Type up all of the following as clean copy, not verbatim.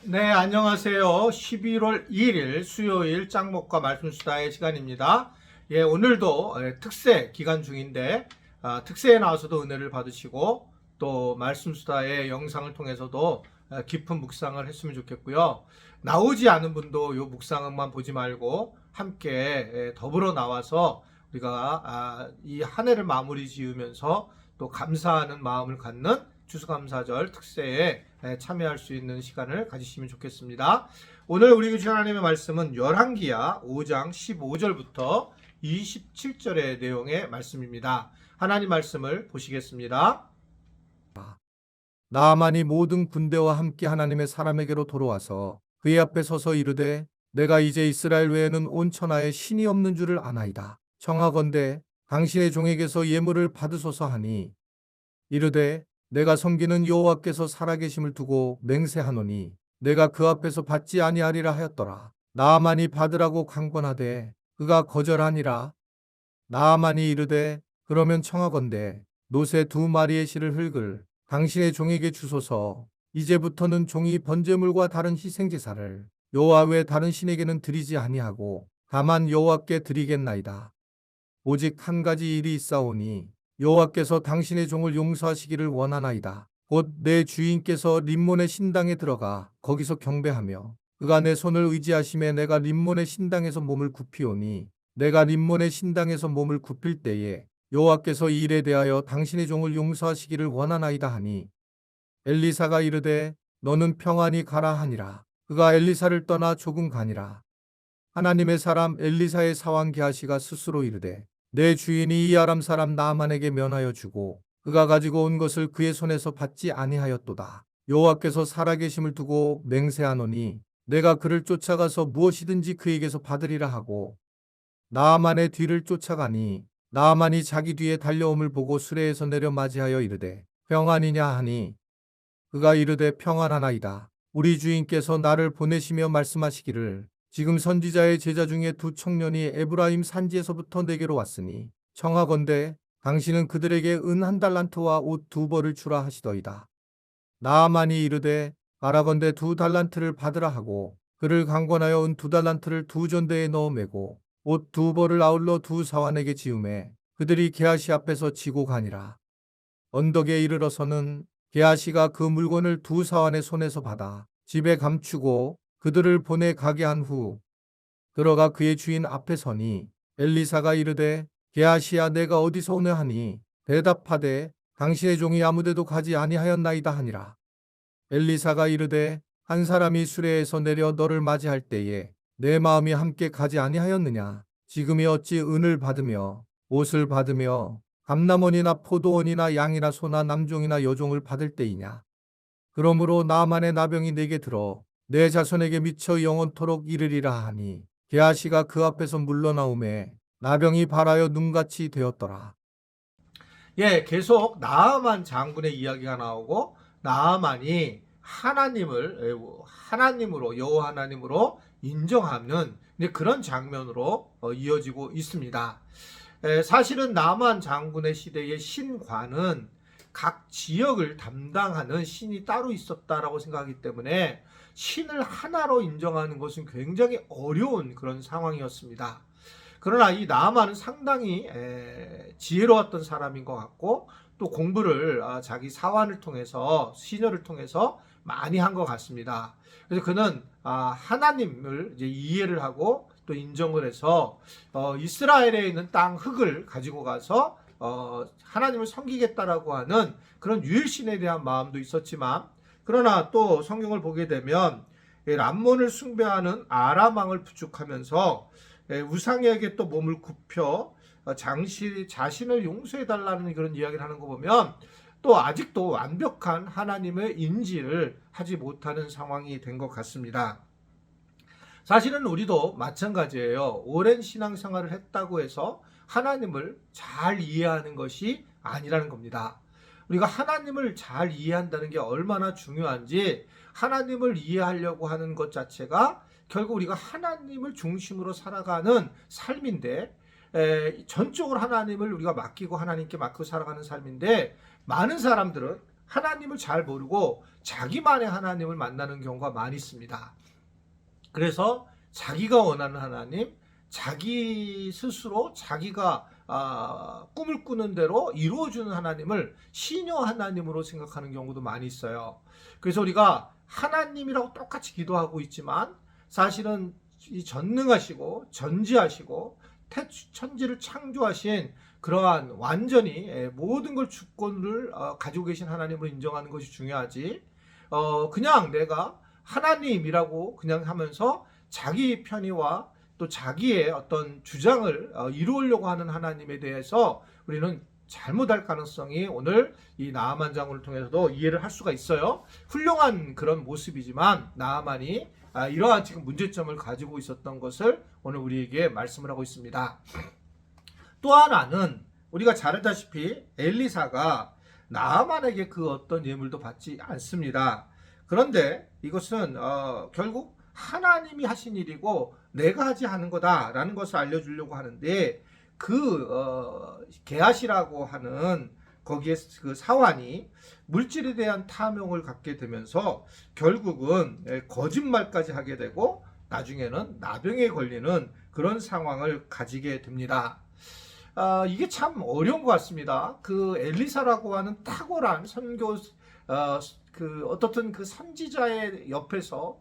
네, 안녕하세요. 11월 2일 수요일 짱목과 말씀수다의 시간입니다. 예, 오늘도 특세 기간 중인데 특세에 나와서도 은혜를 받으시고 또 말씀수다의 영상을 통해서도 깊은 묵상을 했으면 좋겠고요. 나오지 않은 분도 이 묵상만 보지 말고 함께 더불어 나와서 우리가 이 한 해를 마무리 지으면서 또 감사하는 마음을 갖는 추수감사절 특세에 참여할 수 있는 시간을 가지시면 좋겠습니다. 오늘 우리 주신 하나님의 말씀은 열왕기야 5장 15절부터 27절의 내용의 말씀입니다. 하나님 말씀을 보시겠습니다. 나아만이 모든 군대와 함께 하나님의 사람에게로 돌아와서 그의 앞에 서서 이르되 내가 이제 이스라엘 외에는 온 천하에 신이 없는 줄을 아나이다. 청하건대 당신의 종에게서 예물을 받으소서 하니 이르되 내가 섬기는 여호와께서 살아계심을 두고 맹세하노니 내가 그 앞에서 받지 아니하리라 하였더라. 나아만이 받으라고 강권하되 그가 거절하니라. 나아만이 이르되 그러면 청하건대 노새 2마리의 실을 흙을 당신의 종에게 주소서. 이제부터는 종이 번제물과 다른 희생제사를 여호와 외 다른 신에게는 드리지 아니하고 다만 여호와께 드리겠나이다. 오직 한 가지 일이 있사오니 여호와께서 당신의 종을 용서하시기를 원하나이다. 곧 내 주인께서 림몬의 신당에 들어가 거기서 경배하며 그가 내 손을 의지하심에 내가 림몬의 신당에서 몸을 굽히오니 내가 림몬의 신당에서 몸을 굽힐 때에 여호와께서 이 일에 대하여 당신의 종을 용서하시기를 원하나이다 하니 엘리사가 이르되 너는 평안히 가라 하니라. 그가 엘리사를 떠나 조금 가니라. 하나님의 사람 엘리사의 사환 게하시가 스스로 이르되 내 주인이 이 아람 사람 나아만에게 면하여 주고 그가 가지고 온 것을 그의 손에서 받지 아니하였도다. 여호와께서 살아계심을 두고 맹세하노니 내가 그를 쫓아가서 무엇이든지 그에게서 받으리라 하고 나아만의 뒤를 쫓아가니 나아만이 자기 뒤에 달려옴을 보고 수레에서 내려 맞이하여 이르되 평안이냐 하니 그가 이르되 평안하나이다. 우리 주인께서 나를 보내시며 말씀하시기를 지금 선지자의 제자 중에 2 청년이 에브라임 산지에서부터 내게로 왔으니 청하건대 당신은 그들에게 은 1달란트와 옷 2벌을 주라 하시더이다. 나아만이 이르되 바라건대 2달란트를 받으라 하고 그를 강권하여 은 2달란트를 2전대에 넣어 매고 옷 2벌을 아울러 2사환에게 지우매 그들이 게하시 앞에서 지고 가니라. 언덕에 이르러서는 게하시가 그 물건을 2사환의 손에서 받아 집에 감추고 그들을 보내 가게 한 후 들어가 그의 주인 앞에 서니 엘리사가 이르되 게하시야 내가 어디서 오냐 하니 대답하되 당신의 종이 아무데도 가지 아니하였나이다 하니라. 엘리사가 이르되 한 사람이 수레에서 내려 너를 맞이할 때에 내 마음이 함께 가지 아니하였느냐. 지금이 어찌 은을 받으며 옷을 받으며 감람원이나 포도원이나 양이나 소나 남종이나 여종을 받을 때이냐. 그러므로 나만의 나병이 내게 들어 내 자손에게 미쳐 영원토록 이르리라 하니 게하시가 그 앞에서 물러나오매 나병이 발하여 눈같이 되었더라. 예, 계속 나아만 장군의 이야기가 나오고 나아만이 하나님으로 여호와 하나님으로 인정하는 그런 장면으로 이어지고 있습니다. 사실은 나만 장군의 시대의 신관은 각 지역을 담당하는 신이 따로 있었다라고 생각하기 때문에 신을 하나로 인정하는 것은 굉장히 어려운 그런 상황이었습니다. 그러나 이 나아만은 상당히 지혜로웠던 사람인 것 같고 또 공부를 자기 사환을 통해서 시녀를 통해서 많이 한 것 같습니다. 그래서 그는 하나님을 이제 이해를 하고 또 인정을 해서 이스라엘에 있는 땅 흙을 가지고 가서 하나님을 섬기겠다라고 하는 그런 유일신에 대한 마음도 있었지만 그러나 또 성경을 보게 되면 람몬을 숭배하는 아람 왕을 부축하면서 우상에게 또 몸을 굽혀 자신을 용서해달라는 그런 이야기를 하는 거 보면 또 아직도 완벽한 하나님의 인지를 하지 못하는 상황이 된 것 같습니다. 사실은 우리도 마찬가지예요. 오랜 신앙생활을 했다고 해서 하나님을 잘 이해하는 것이 아니라는 겁니다. 우리가 하나님을 잘 이해한다는 게 얼마나 중요한지 하나님을 이해하려고 하는 것 자체가 결국 우리가 하나님을 중심으로 살아가는 삶인데 전적으로 하나님을 우리가 맡기고 하나님께 맡기고 살아가는 삶인데 많은 사람들은 하나님을 잘 모르고 자기만의 하나님을 만나는 경우가 많이 있습니다. 그래서 자기가 원하는 하나님, 자기 스스로 자기가 꿈을 꾸는 대로 이루어주는 하나님을 시녀 하나님으로 생각하는 경우도 많이 있어요. 그래서 우리가 하나님이라고 똑같이 기도하고 있지만 사실은 이 전능하시고 전지하시고 천지를 창조하신 그러한 완전히 모든 걸 주권을 가지고 계신 하나님으로 인정하는 것이 중요하지, 그냥 내가 하나님이라고 그냥 하면서 자기 편의와 또 자기의 어떤 주장을 이루려고 하는 하나님에 대해서 우리는 잘못할 가능성이 오늘 이 나아만 장군을 통해서도 이해를 할 수가 있어요. 훌륭한 그런 모습이지만 나아만이 이러한 지금 문제점을 가지고 있었던 것을 오늘 우리에게 말씀을 하고 있습니다. 또 하나는 우리가 잘 알다시피 엘리사가 나아만에게 그 어떤 예물도 받지 않습니다. 그런데 이것은 결국 하나님이 하신 일이고 내가 하지 않은 거다라는 것을 알려주려고 하는데, 게하시라고 하는 거기에 그 사환이 물질에 대한 탐욕을 갖게 되면서 결국은 거짓말까지 하게 되고 나중에는 나병에 걸리는 그런 상황을 가지게 됩니다. 이게 참 어려운 것 같습니다. 그 엘리사라고 하는 탁월한 어떻든 그 선지자의 옆에서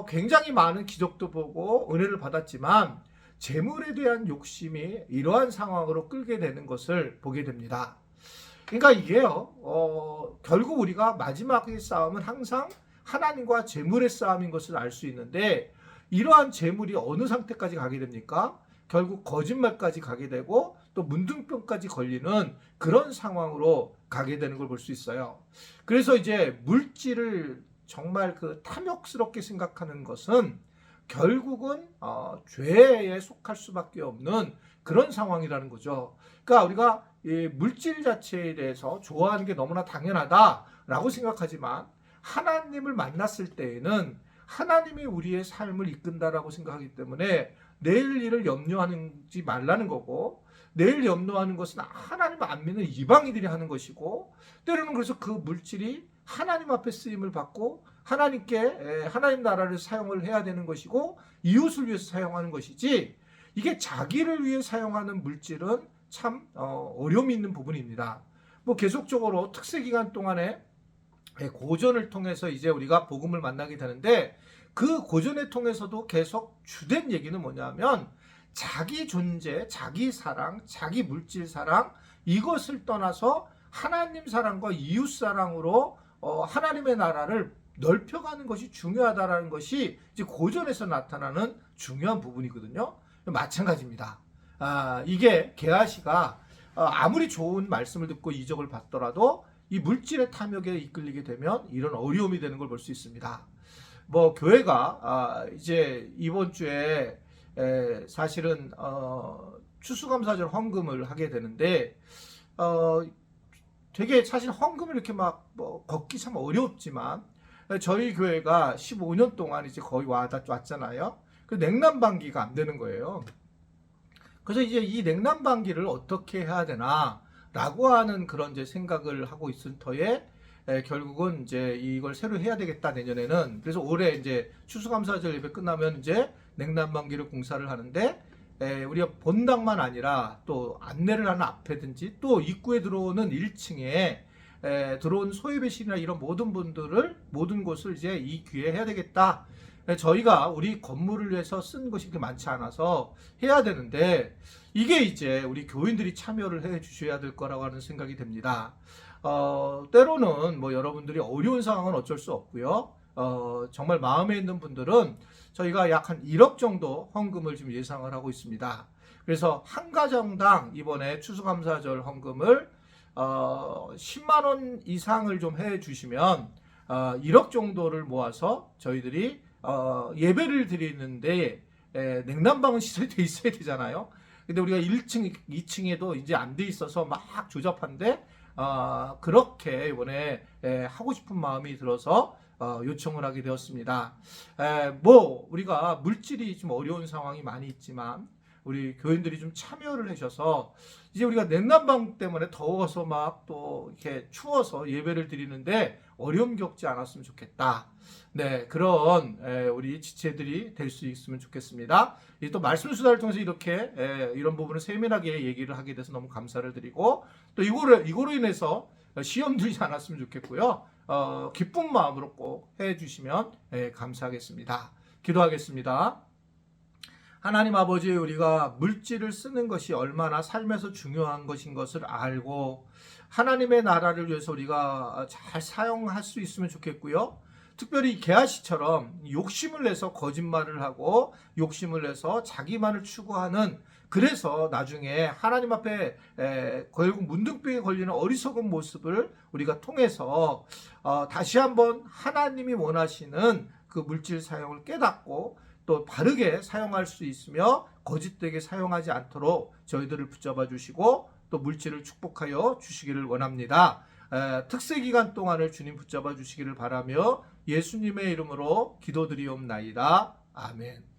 굉장히 많은 기적도 보고 은혜를 받았지만 재물에 대한 욕심이 이러한 상황으로 끌게 되는 것을 보게 됩니다. 그러니까 이게요, 결국 우리가 마지막의 싸움은 항상 하나님과 재물의 싸움인 것을 알 수 있는데, 이러한 재물이 어느 상태까지 가게 됩니까? 결국 거짓말까지 가게 되고 또 문둥병까지 걸리는 그런 상황으로 가게 되는 걸 볼 수 있어요. 그래서 이제 물질을 정말 그 탐욕스럽게 생각하는 것은 결국은 죄에 속할 수밖에 없는 그런 상황이라는 거죠. 그러니까 우리가 이 물질 자체에 대해서 좋아하는 게 너무나 당연하다라고 생각하지만 하나님을 만났을 때에는 하나님이 우리의 삶을 이끈다라고 생각하기 때문에 내일 일을 염려하지 말라는 거고, 내일 염려하는 것은 하나님을 안 믿는 이방인들이 하는 것이고, 때로는 그래서 그 물질이 하나님 앞에 쓰임을 받고 하나님 나라를 사용을 해야 되는 것이고 이웃을 위해서 사용하는 것이지, 이게 자기를 위해 사용하는 물질은 참 어려움이 있는 부분입니다. 뭐 계속적으로 특세 기간 동안에 고전을 통해서 이제 우리가 복음을 만나게 되는데, 그 고전을 통해서도 계속 주된 얘기는 뭐냐면 자기 존재, 자기 사랑, 자기 물질 사랑, 이것을 떠나서 하나님 사랑과 이웃 사랑으로 하나님의 나라를 넓혀가는 것이 중요하다라는 것이 이제 고전에서 나타나는 중요한 부분이거든요. 마찬가지입니다. 이게 게하시가 아무리 좋은 말씀을 듣고 이적을 받더라도 이 물질의 탐욕에 이끌리게 되면 이런 어려움이 되는 걸 볼 수 있습니다. 뭐 교회가 이제 이번 주에 사실은 추수감사절 헌금을 하게 되는데, 되게 사실 헌금을 이렇게 막 뭐 걷기 참 어렵지만 저희 교회가 15년 동안 이제 거의 왔잖아요. 그 냉난방기가 안 되는 거예요. 그래서 이제 이 냉난방기를 어떻게 해야 되나라고 하는 그런 이제 생각을 하고 있을 터에 결국은 이제 이걸 새로 해야 되겠다 내년에는. 그래서 올해 이제 추수감사절 예배 끝나면 이제 냉난방기를 공사를 하는데, 우리가 본당만 아니라 또 안내를 하는 앞에든지 또 입구에 들어오는 1층에 들어온 소예배실이나 이런 모든 곳을 이제 이 기회에 해야 되겠다. 저희가 우리 건물을 위해서 쓴 것이 그렇게 많지 않아서 해야 되는데, 이게 이제 우리 교인들이 참여를 해 주셔야 될 거라고 하는 생각이 됩니다. 때로는 뭐 여러분들이 어려운 상황은 어쩔 수 없고요. 정말 마음에 있는 분들은 저희가 약 한 1억 정도 헌금을 지금 예상을 하고 있습니다. 그래서 한 가정당 이번에 추수감사절 헌금을 10만 원 이상을 좀 해 주시면 1억 정도를 모아서 저희들이 예배를 드리는데, 냉난방은 시설이 돼 있어야 되잖아요. 근데 우리가 1층, 2층에도 이제 안 돼 있어서 막 조잡한데, 그렇게 이번에 하고 싶은 마음이 들어서 요청을 하게 되었습니다. 뭐 우리가 물질이 좀 어려운 상황이 많이 있지만 우리 교인들이 좀 참여를 하셔서 이제 우리가 냉난방 때문에 더워서 막 또 이렇게 추워서 예배를 드리는데 어려움 겪지 않았으면 좋겠다. 네, 그런 우리 지체들이 될 수 있으면 좋겠습니다. 또 말씀 수다를 통해서 이렇게 이런 부분을 세밀하게 얘기를 하게 돼서 너무 감사를 드리고 또 이거로 인해서 시험 들지 않았으면 좋겠고요. 기쁜 마음으로 꼭 해주시면 감사하겠습니다. 기도하겠습니다. 하나님 아버지, 우리가 물질을 쓰는 것이 얼마나 삶에서 중요한 것인 것을 알고 하나님의 나라를 위해서 우리가 잘 사용할 수 있으면 좋겠고요. 특별히 게하시처럼 욕심을 내서 거짓말을 하고 욕심을 내서 자기만을 추구하는, 그래서 나중에 하나님 앞에 결국 문둥병에 걸리는 어리석은 모습을 우리가 통해서 다시 한번 하나님이 원하시는 그 물질 사용을 깨닫고 또 바르게 사용할 수 있으며 거짓되게 사용하지 않도록 저희들을 붙잡아 주시고 또 물질을 축복하여 주시기를 원합니다. 특세 기간 동안을 주님 붙잡아 주시기를 바라며 예수님의 이름으로 기도드리옵나이다. 아멘.